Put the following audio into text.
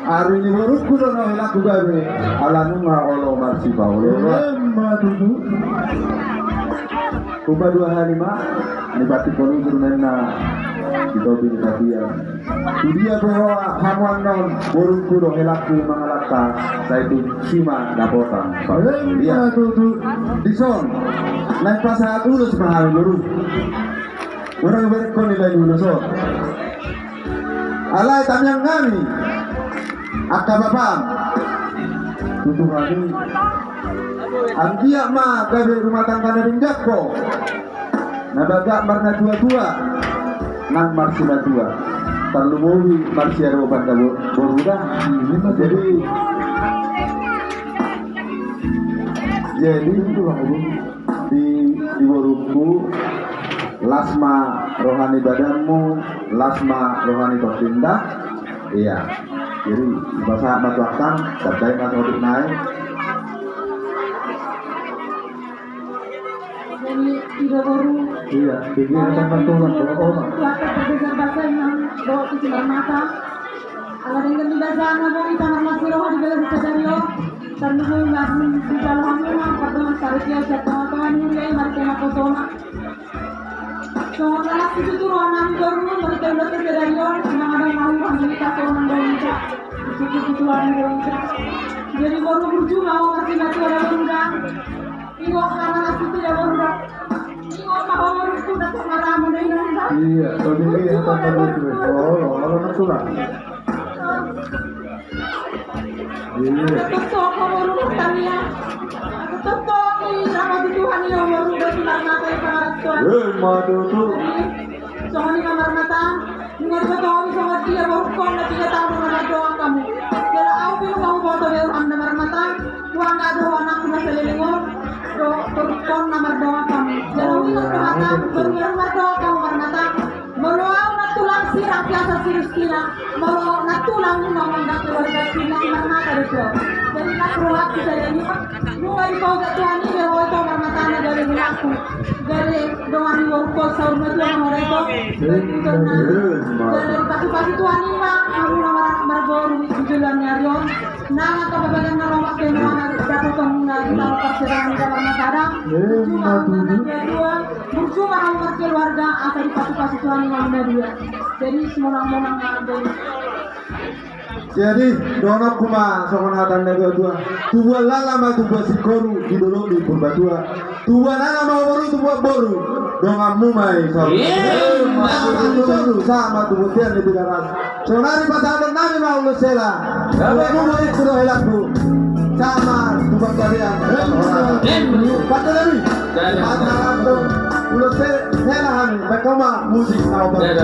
Hari ini baru kudo no laku gawe alanu ma olo marsi paulo. Kuba 25 ni batik kono jurmenna kita bisa dia. Dia bahwa hamuan non burung kudo laku mangalata saya itu sima dapotan. Dia dison naik pasar dulu semahal dulu. Orang berkon nilai dulu so. Alai tamyang ngami. Akka babam tutuhani anggia ma gawe rumah tangga na ringgakko nabaga marna dua-dua nang marsina dua terlumuhi marsia roban kabo boruda jadi itu di boruku lasma rohani badanmu lasma rohani tertindak iya. Jadi bahasa batu akang terkait dengan untuk naik. Jadi tidak baru. Iya, bikin tempat turun orang. Waktu berbeda bahasa yang bawa kecilan mata. Kalau dengan tidak sana bawa tangan masih roh di dalam sedario. Karena saya nggak di dalam hamil pardon sarikya jatuh-jatuhan mulai mereka nak kosong. Soalnya itu tuh orang baru mereka udah sedario. Memang ada yang mau hamil kita orang baru. Jadi baru berjuang masih nanti ada berundang. Ingo karena nasi tidak berundang. Ingo mau berundang datang marah mudah berundang. Iya, tapi ini apa berundang? Oh, natural. Iya. Tetap kamu berundang tadi ya. Tetap ini sama Tuhan yang berundang silang mata yang sangat kuat. Madu tu. Soalnya kamar mata. Dengar betul sama dia berukon dan tidak tahu mana doa kamu. Kalau aku pilih kamu foto dari kamar mata, uang nggak ada anak sudah selingkuh, berukon nomor doa kamu. Kalau ingat mata, berumah doa kamu kamar mata. Meluau natulang sirap biasa sirus-sirap, meluau natulang ngomong nggak keluarga sirap kamar mata itu. Jadi nak keluar kita ini, mulai di kau gak Tuhan ini bahwa itu kamar matanya dari aku. Dari doa di workshop saudara Tuhan orang itu. Dari pagi-pagi Tuhan ini mah kamu nomor margor di jalannya Rion. Nama kebagian nama ke nama dapat kamu dari tahu persidangan dalam kadang. Cuma kedua berjuang sama keluarga asal di pagi-pagi Tuhan ini ada dia. Jadi semua orang ada. Jadi dono kuma sokon hatan nego tua lala ma tua sikoru di dolo di purbatua tua lala ma boru tua boru donga mumai so sama tu tian di garas sonari pasal nami ma ulo sela mumai kuro helaku sama tu kalian patah dari patah tu ulo sela han bekoma musik na obat